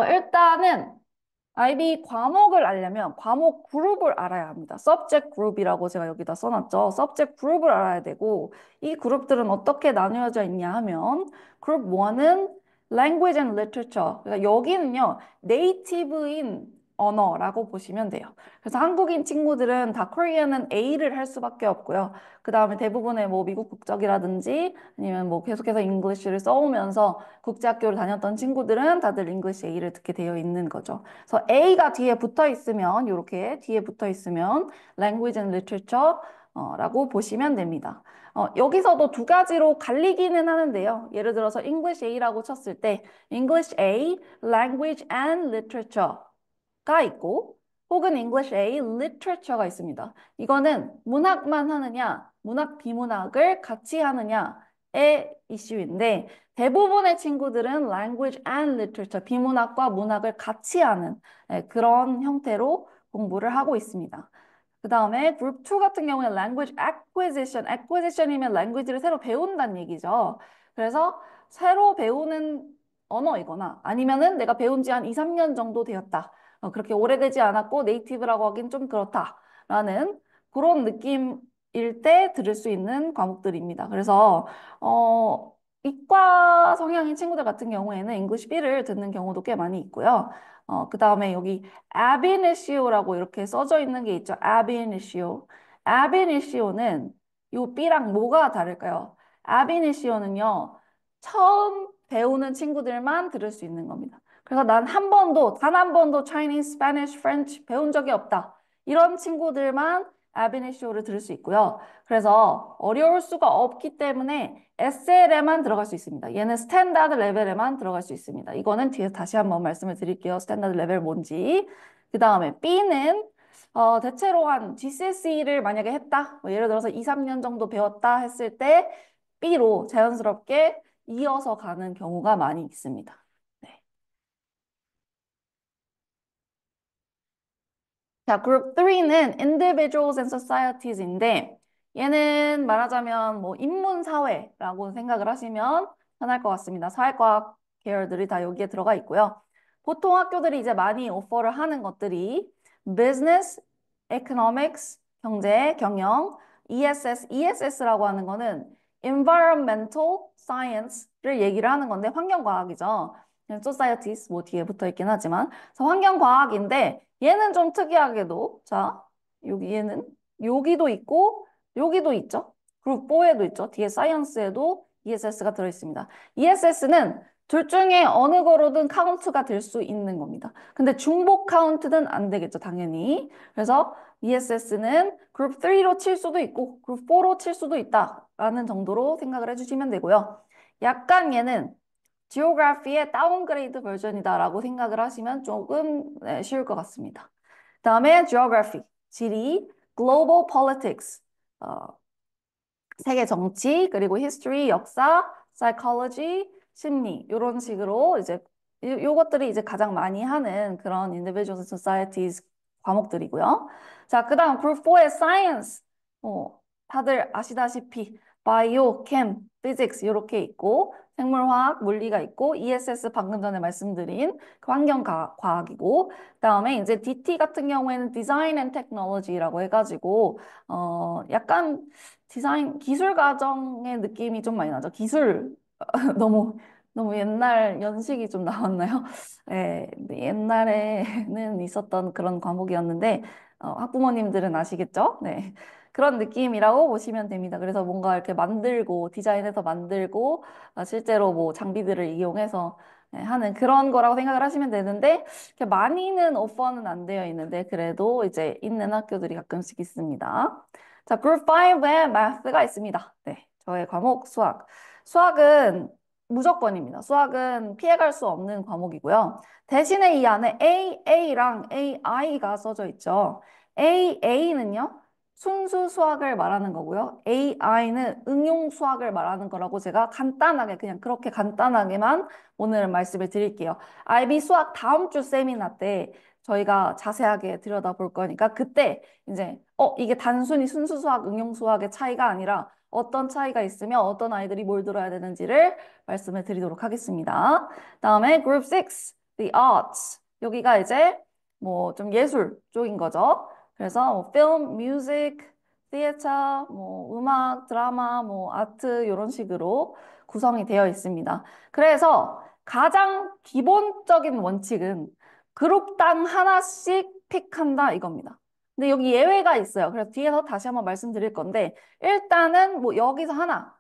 일단은 IB 과목을 알려면 과목 그룹을 알아야 합니다. subject group이라고 제가 여기다 써놨죠. subject group을 알아야 되고 이 그룹들은 어떻게 나누어져 있냐 하면 그룹 1은 language and literature. 그러니까 여기는요, 네이티브인 언어라고 보시면 돼요. 그래서 한국인 친구들은 다 코리안은 A를 할 수밖에 없고요. 그 다음에 대부분의 뭐 미국 국적이라든지 아니면 뭐 계속해서 잉글리시를 써오면서 국제학교를 다녔던 친구들은 다들 잉글리시 A를 듣게 되어 있는 거죠. 그래서 A가 뒤에 붙어 있으면, 이렇게 뒤에 붙어 있으면 language and literature 라고 보시면 됩니다. 여기서도 두 가지로 갈리기는 하는데요. 예를 들어서 English A라고 쳤을 때 English A, Language and Literature가 있고 혹은 English A, Literature가 있습니다. 이거는 문학만 하느냐, 문학 비문학을 같이 하느냐의 이슈인데 대부분의 친구들은 language and literature, 비문학과 문학을 같이 하는 그런 형태로 공부를 하고 있습니다. 그 다음에 그룹 2 같은 경우는 language acquisition, acquisition이면 language를 새로 배운다는 얘기죠. 그래서 새로 배우는 언어이거나 아니면은 내가 배운 지 한 2, 3년 정도 되었다. 그렇게 오래되지 않았고 네이티브라고 하긴 좀 그렇다라는 그런 느낌일 때 들을 수 있는 과목들입니다. 그래서 이과 성향인 친구들 같은 경우에는 English B를 듣는 경우도 꽤 많이 있고요. 그 다음에 여기 ab initio라고 이렇게 써져 있는 게 있죠. ab initio. ab initio는 이 B랑 뭐가 다를까요? ab initio는요, 처음 배우는 친구들만 들을 수 있는 겁니다. 그래서 난 한 번도, 단 한 번도 Chinese, Spanish, French 배운 적이 없다. 이런 친구들만 ab initio를 들을 수 있고요. 그래서 어려울 수가 없기 때문에 SL에만 들어갈 수 있습니다. 얘는 스탠다드 레벨에만 들어갈 수 있습니다. 이거는 뒤에서 다시 한번 말씀을 드릴게요. 스탠다드 레벨 뭔지. 그 다음에 B는 대체로 한 GCSE를 만약에 했다. 뭐 예를 들어서 2, 3년 정도 배웠다 했을 때 B로 자연스럽게 이어서 가는 경우가 많이 있습니다. 네. 자, 그룹 3는 Individuals and Societies인데 얘는 말하자면 뭐 인문사회라고 생각을 하시면 편할 것 같습니다. 사회과학 계열들이 다 여기에 들어가 있고요. 보통 학교들이 이제 많이 오퍼를 하는 것들이 Business, Economics, 경제, 경영, ESS라고 하는 거는 Environmental Science를 얘기를 하는 건데 환경과학이죠. Societies 뭐 뒤에 붙어 있긴 하지만 그래서 환경과학인데 얘는 좀 특이하게도 자 얘는 여기도 있고 여기도 있죠. 그룹 4에도 있죠. 뒤에 사이언스에도 ESS가 들어있습니다. ESS는 둘 중에 어느 거로든 카운트가 될 수 있는 겁니다. 근데 중복 카운트는 안 되겠죠, 당연히. 그래서 ESS는 그룹 3로 칠 수도 있고 그룹 4로 칠 수도 있다라는 정도로 생각을 해주시면 되고요. 약간 얘는 지오그래피의 다운그레이드 버전이다라고 생각을 하시면 조금 쉬울 것 같습니다. 다음에 geography, 지리, global politics, 어, 세계 정치, 그리고 history, 역사, psychology, 심리 이런 식으로 이제 요것들이 이제 가장 많이 하는 그런 individuals and societies 과목들이고요. 자, 그다음 group 4의 science. 다들 아시다시피 bio, chem, physics 이렇게 있고 생물화학, 물리가 있고 ESS 방금 전에 말씀드린 그 환경과학이고 그다음에 이제 DT 같은 경우에는 design and technology라고 해가지고 약간 디자인 기술 과정의 느낌이 좀 많이 나죠. 기술 너무 너무 옛날 연식이 좀 나왔나요? 네, 근데 옛날에는 있었던 그런 과목이었는데 학부모님들은 아시겠죠? 네. 그런 느낌이라고 보시면 됩니다. 그래서 뭔가 이렇게 만들고 디자인해서 만들고 실제로 뭐 장비들을 이용해서 하는 그런 거라고 생각을 하시면 되는데 이렇게 많이는 오퍼는 안 되어 있는데 그래도 이제 있는 학교들이 가끔씩 있습니다. 자, 그룹 5에 math가 있습니다. 네, 저의 과목 수학. 수학은 무조건입니다. 수학은 피해갈 수 없는 과목이고요. 대신에 이 안에 A랑 AI가 써져 있죠. AA는요, 순수 수학을 말하는 거고요. AI는 응용 수학을 말하는 거라고 제가 간단하게, 그냥 그렇게 간단하게만 오늘 말씀을 드릴게요. IB 수학 다음 주 세미나 때 저희가 자세하게 들여다볼 거니까 그때 이제 이게 단순히 순수 수학, 응용 수학의 차이가 아니라 어떤 차이가 있으면 어떤 아이들이 뭘 들어야 되는지를 말씀을 드리도록 하겠습니다. 다음에 그룹 6. the arts. 여기가 이제 뭐 좀 예술 쪽인 거죠. 그래서 뭐 film, music, theater, 뭐 음악, 드라마, 뭐 아트 이런 식으로 구성이 되어 있습니다. 그래서 가장 기본적인 원칙은 그룹당 하나씩 픽한다 이겁니다. 근데 여기 예외가 있어요. 그래서 뒤에서 다시 한번 말씀드릴 건데 일단은 뭐 여기서 하나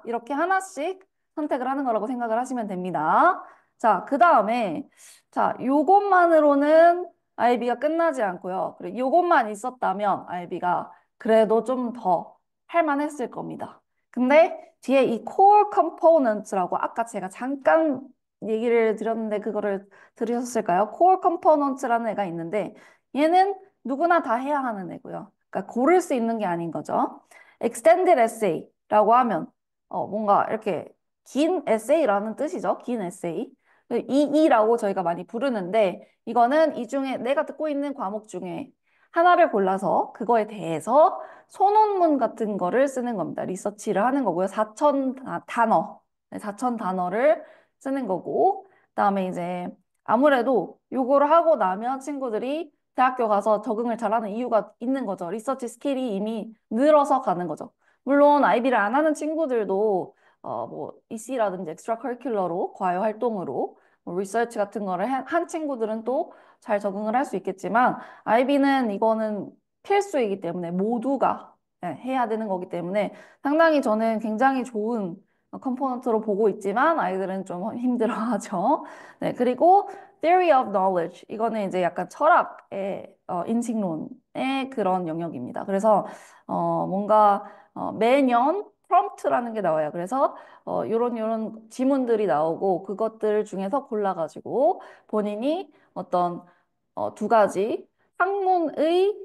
이렇게 하나씩 선택을 하는 거라고 생각을 하시면 됩니다. 자, 그 다음에 자, 요것만으로는 아이비가 끝나지 않고요. 그리고 요것만 있었다면 아이비가 그래도 좀 더 할만했을 겁니다. 근데 뒤에 이 core components라고 아까 제가 잠깐 얘기를 드렸는데 그거를 들으셨을까요? core components라는 애가 있는데 얘는 누구나 다 해야 하는 애고요. 그러니까 고를 수 있는 게 아닌 거죠. extended essay라고 하면 뭔가 이렇게 긴 에세이라는 뜻이죠. 긴 에세이. 이라고 저희가 많이 부르는데 이거는 이 중에 내가 듣고 있는 과목 중에 하나를 골라서 그거에 대해서 소논문 같은 거를 쓰는 겁니다. 리서치를 하는 거고요. 4천 단어. 네, 4천 단어를 쓰는 거고 그다음에 이제 아무래도 요거를 하고 나면 친구들이 대학교 가서 적응을 잘하는 이유가 있는 거죠. 리서치 스킬이 이미 늘어서 가는 거죠. 물론 아이비를 안 하는 친구들도 뭐 EC라든지 엑스트라 커리큘러로 과외 활동으로 뭐 리서치 같은 거를 한 친구들은 또 잘 적응을 할 수 있겠지만 아이비는 이거는 필수이기 때문에 모두가 해야 되는 거기 때문에 상당히 저는 굉장히 좋은 컴포넌트로 보고 있지만 아이들은 좀 힘들어하죠. 네, 그리고 Theory of Knowledge 이거는 이제 약간 철학의 인식론의 그런 영역입니다. 그래서 뭔가 매년 프롬프트라는 게 나와요. 그래서 요런 지문들이 나오고 그것들 중에서 골라가지고 본인이 어떤 두 가지 학문의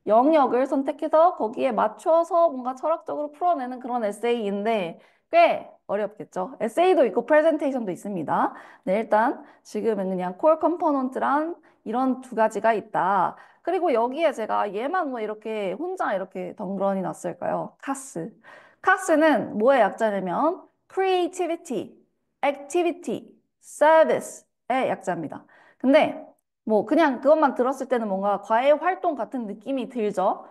영역을 선택해서 거기에 맞춰서 뭔가 철학적으로 풀어내는 그런 에세이인데 꽤 어렵겠죠. 에세이도 있고 프레젠테이션도 있습니다. 네, 일단 지금은 그냥 콜 컴포넌트란 이런 두 가지가 있다. 그리고 여기에 제가 얘만 뭐 이렇게 혼자 이렇게 덩그러니 놨을까요? 카스. 카스는 뭐의 약자냐면 creativity, activity, service의 약자입니다. 근데 뭐 그냥 그것만 들었을 때는 뭔가 과외 활동 같은 느낌이 들죠.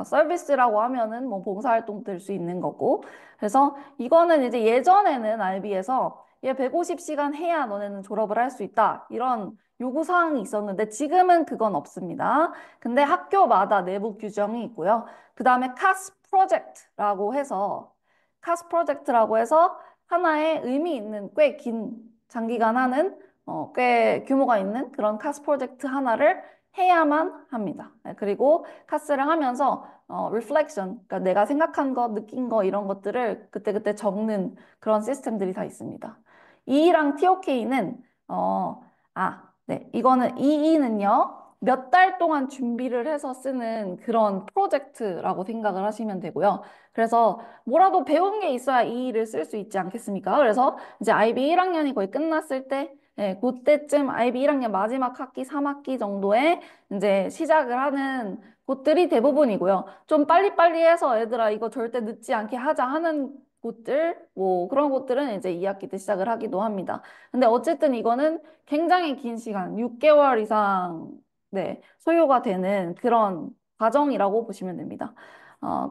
서비스라고 하면은 뭐 봉사활동 될 수 있는 거고. 그래서 이거는 이제 예전에는 IB에서 얘 150시간 해야 너네는 졸업을 할 수 있다. 이런 요구사항이 있었는데 지금은 그건 없습니다. 근데 학교마다 내부 규정이 있고요. 그 다음에 카스 프로젝트라고 해서 하나의 의미 있는 꽤 긴 장기간 하는 꽤 규모가 있는 그런 카스 프로젝트 하나를 해야만 합니다. 네, 그리고 카스를 하면서 reflection, 그러니까 내가 생각한 거, 느낀 거 이런 것들을 그때그때 적는 그런 시스템들이 다 있습니다. E랑 TOK는 네, 이거는 EE는요. 몇 달 동안 준비를 해서 쓰는 그런 프로젝트라고 생각을 하시면 되고요. 그래서 뭐라도 배운 게 있어야 EE를 쓸 수 있지 않겠습니까? 그래서 이제 IB 1학년이 거의 끝났을 때 네, 그때쯤 IB 1학년 마지막 학기 3학기 정도에 이제 시작을 하는 곳들이 대부분이고요. 좀 빨리빨리 해서 얘들아 이거 절대 늦지 않게 하자 하는 곳들, 뭐 그런 곳들은 이제 2학기 때 시작을 하기도 합니다. 근데 어쨌든 이거는 굉장히 긴 시간, 6개월 이상 네, 소요가 되는 그런 과정이라고 보시면 됩니다.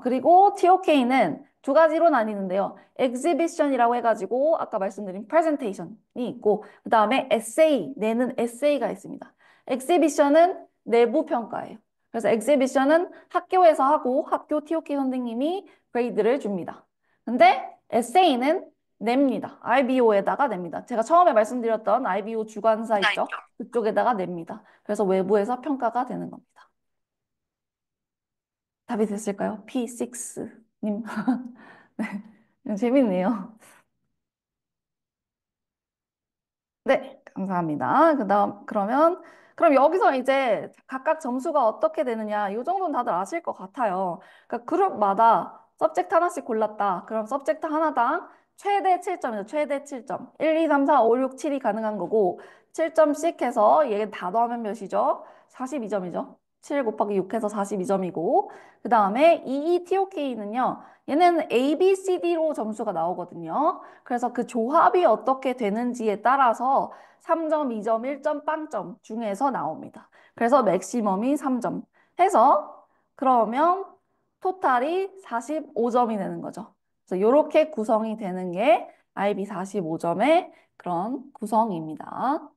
그리고 TOK는 두 가지로 나뉘는데요. 엑시비션이라고 해가지고 아까 말씀드린 프레젠테이션이 있고 그 다음에 에세이, 내는 에세이가 있습니다. 엑시비션은 내부 평가예요. 그래서 엑시비션은 학교에서 하고 학교 TOK 선생님이 그레이드를 줍니다. 근데 에세이는 냅니다. IBO에다가 냅니다. 제가 처음에 말씀드렸던 IBO 주관사 있죠? 그쪽에다가 냅니다. 그래서 외부에서 평가가 되는 겁니다. 답이 됐을까요? P6님. 네, 재밌네요. 네, 감사합니다. 그럼 여기서 이제 각각 점수가 어떻게 되느냐, 이 정도는 다들 아실 것 같아요. 그러니까 그룹마다 서브젝트 하나씩 골랐다. 그럼 서브젝트 하나당 최대 7점이죠. 최대 7점. 1, 2, 3, 4, 5, 6, 7이 가능한 거고, 7점씩 해서 얘 다 더하면 몇이죠? 42점이죠. 7 곱하기 6해서 42점이고, 그 다음에 EETOK는요, 얘는 A, B, C, D로 점수가 나오거든요. 그래서 그 조합이 어떻게 되는지에 따라서 3점, 2점, 1점, 빵점 중에서 나옵니다. 그래서 맥시멈이 3점 해서 그러면 토탈이 45점이 되는 거죠. 그래서 이렇게 구성이 되는 게 IB 45점의 그런 구성입니다.